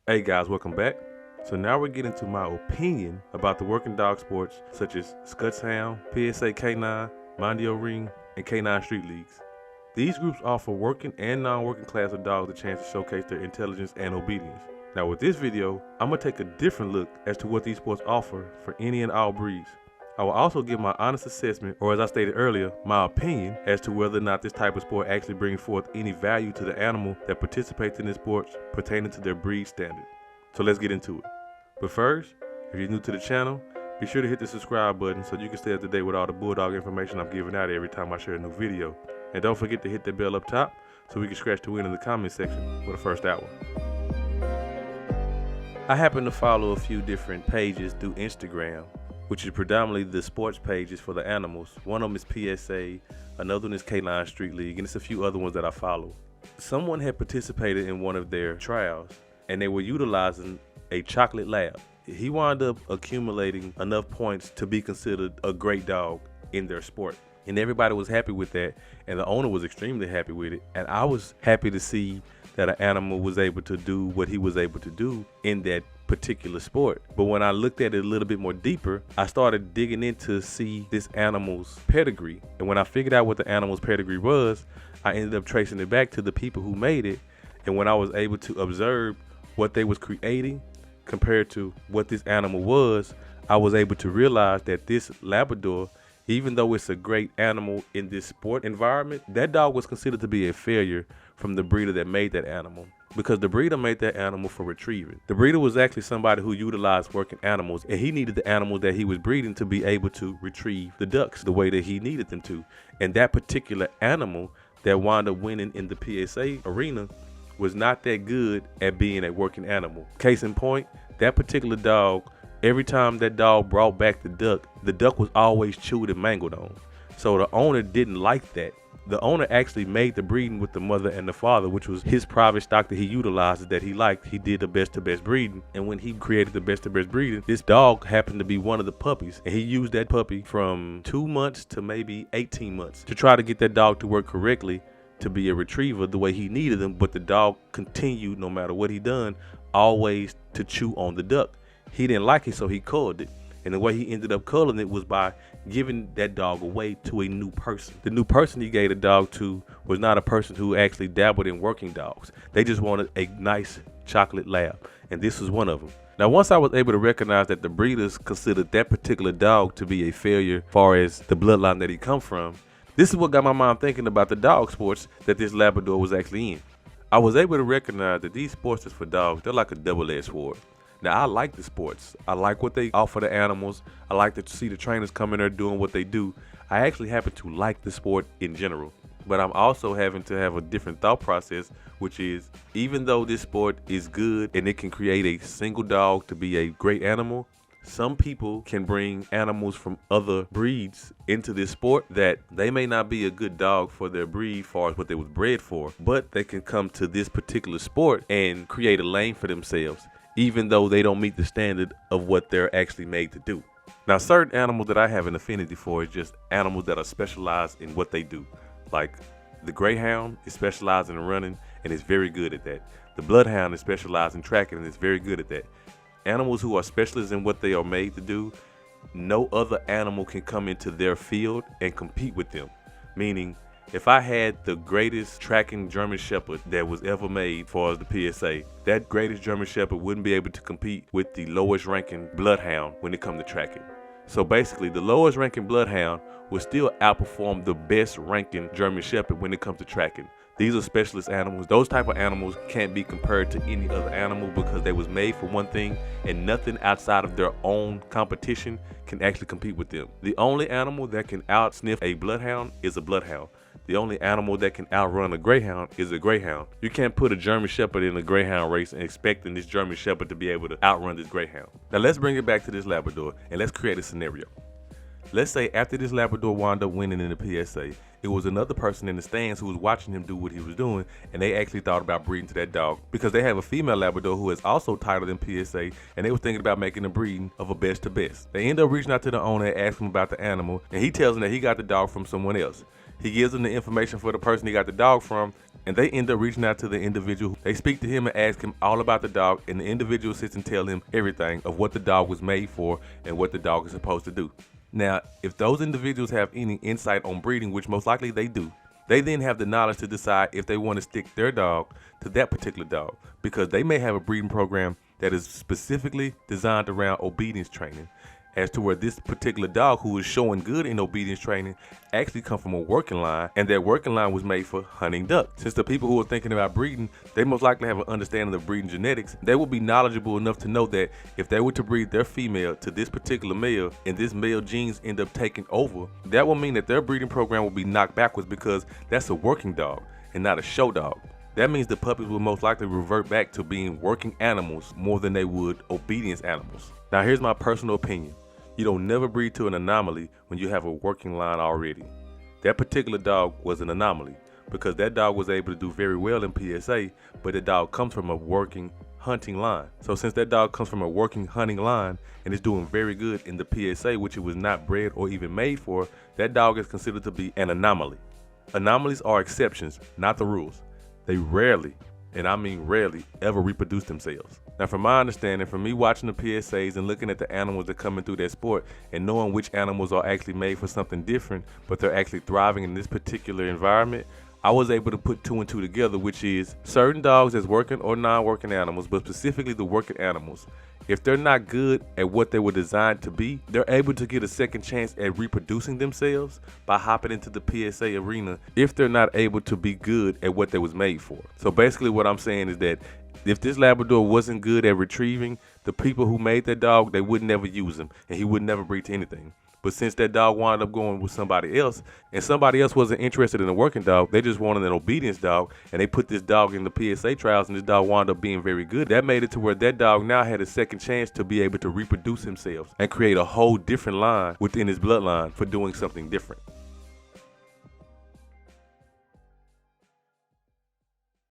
Hey guys, welcome back. So now we're getting to my opinion about the working dog sports such as Schutzhund, PSA K9, Mondio Ring, and K9 Street Leagues. These groups offer working and non-working class of dogs a chance to showcase their intelligence and obedience. Now with this video, I'm going to take a different look as to what these sports offer for any and all breeds. I will also give my honest assessment, or as I stated earlier, my opinion as to whether or not this type of sport actually brings forth any value to the animal that participates in this sport pertaining to their breed standard. So let's get into it. But first, if you're new to the channel, be sure to hit the subscribe button so you can stay up to date with all the Bulldog information I'm giving out every time I share a new video. And don't forget to hit that bell up top so we can scratch the win in the comment section for the first hour. I happen to follow a few different pages through Instagram, which is predominantly the sports pages for the animals. One of them is PSA, another one is K9 Street League, and it's a few other ones that I follow. Someone had participated in one of their trials, and they were utilizing a chocolate lab. He wound up accumulating enough points to be considered a great dog in their sport. And everybody was happy with that, and the owner was extremely happy with it. And I was happy to see that an animal was able to do what he was able to do in that particular sport. But when I looked at it a little bit more deeper, I started digging in to see this animal's pedigree. And when I figured out what the animal's pedigree was, I ended up tracing it back to the people who made it. And when I was able to observe what they was creating compared to what this animal was, I was able to realize that this Labrador, even though it's a great animal in this sport environment, that dog was considered to be a failure from the breeder that made that animal, because the breeder made that animal for retrieving. The breeder was actually somebody who utilized working animals, and he needed the animal that he was breeding to be able to retrieve the ducks the way that he needed them to. And that particular animal that wound up winning in the PSA arena was not that good at being a working animal. Case in point, that particular dog, every time that dog brought back the duck was always chewed and mangled on. So the owner didn't like that. The owner actually made the breeding with the mother and the father, which was his private stock that he utilized, that he liked. He did the best to best breeding. And when he created the best to best breeding, this dog happened to be one of the puppies. And he used that puppy from 2 months to maybe 18 months to try to get that dog to work correctly, to be a retriever the way he needed them. But the dog continued, no matter what he done, always to chew on the duck. He didn't like it, so he culled it. And the way he ended up culling it was by giving that dog away to a new person. The new person he gave the dog to was not a person who actually dabbled in working dogs. They just wanted a nice chocolate lab, and this was one of them. Now, once I was able to recognize that the breeders considered that particular dog to be a failure as far as the bloodline that he come from, this is what got my mind thinking about the dog sports that this Labrador was actually in. I was able to recognize that these sports is for dogs. They're like a double-edged sword. Now, I like the sports. I like what they offer the animals. I like to see the trainers come in there doing what they do. I actually happen to like the sport in general. But I'm also having to have a different thought process, which is, even though this sport is good and it can create a single dog to be a great animal, some people can bring animals from other breeds into this sport that they may not be a good dog for their breed as far as what they was bred for, but they can come to this particular sport and create a lane for themselves, even though they don't meet the standard of what they're actually made to do. Now, certain animals that I have an affinity for is just animals that are specialized in what they do. Like the Greyhound is specialized in running and is very good at that. The Bloodhound is specialized in tracking and is very good at that. Animals who are specialists in what they are made to do, no other animal can come into their field and compete with them. Meaning, if I had the greatest tracking German Shepherd that was ever made as far as the PSA, that greatest German Shepherd wouldn't be able to compete with the lowest ranking Bloodhound when it comes to tracking. So basically, the lowest ranking Bloodhound will still outperform the best ranking German Shepherd when it comes to tracking. These are specialist animals. Those type of animals can't be compared to any other animal because they was made for one thing, and nothing outside of their own competition can actually compete with them. The only animal that can outsniff a Bloodhound is a Bloodhound. The only animal that can outrun a Greyhound is a Greyhound. You can't put a German Shepherd in a Greyhound race and expecting this German Shepherd to be able to outrun this Greyhound. Now let's bring it back to this Labrador and let's create a scenario. Let's say after this Labrador wound up winning in the PSA, it was another person in the stands who was watching him do what he was doing, and they actually thought about breeding to that dog because they have a female Labrador who is also titled in PSA, and they were thinking about making a breeding of a best to best. They end up reaching out to the owner and asking him about the animal, and he tells them that he got the dog from someone else. He gives them the information for the person he got the dog from, and they end up reaching out to the individual. They speak to him and ask him all about the dog, and the individual sits and tell him everything of what the dog was made for and what the dog is supposed to do. Now, if those individuals have any insight on breeding, which most likely they do, they then have the knowledge to decide if they want to stick their dog to that particular dog, because they may have a breeding program that is specifically designed around obedience training, as to where this particular dog who is showing good in obedience training actually come from a working line, and that working line was made for hunting duck. Since the people who are thinking about breeding, they most likely have an understanding of breeding genetics, they will be knowledgeable enough to know that if they were to breed their female to this particular male and this male genes end up taking over, that will mean that their breeding program will be knocked backwards, because that's a working dog and not a show dog. That means the puppies will most likely revert back to being working animals more than they would obedience animals. Now, here's my personal opinion. You don't never breed to an anomaly when you have a working line already. That particular dog was an anomaly because that dog was able to do very well in PSA, but the dog comes from a working hunting line. So since that dog comes from a working hunting line and is doing very good in the PSA, which it was not bred or even made for, that dog is considered to be an anomaly. Anomalies are exceptions, not the rules. They rarely, and I mean rarely, ever reproduce themselves. Now, from my understanding, from me watching the PSAs and looking at the animals that are coming through that sport and knowing which animals are actually made for something different, but they're actually thriving in this particular environment, I was able to put 2 and 2 together, which is certain dogs as working or non-working animals, but specifically the working animals. If they're not good at what they were designed to be, they're able to get a second chance at reproducing themselves by hopping into the PSA arena if they're not able to be good at what they was made for. So basically what I'm saying is that if this Labrador wasn't good at retrieving, the people who made that dog, they would never use him and he would never breed to anything. But since that dog wound up going with somebody else, and somebody else wasn't interested in a working dog, they just wanted an obedience dog, and they put this dog in the PSA trials, and this dog wound up being very good. That made it to where that dog now had a second chance to be able to reproduce himself and create a whole different line within his bloodline for doing something different.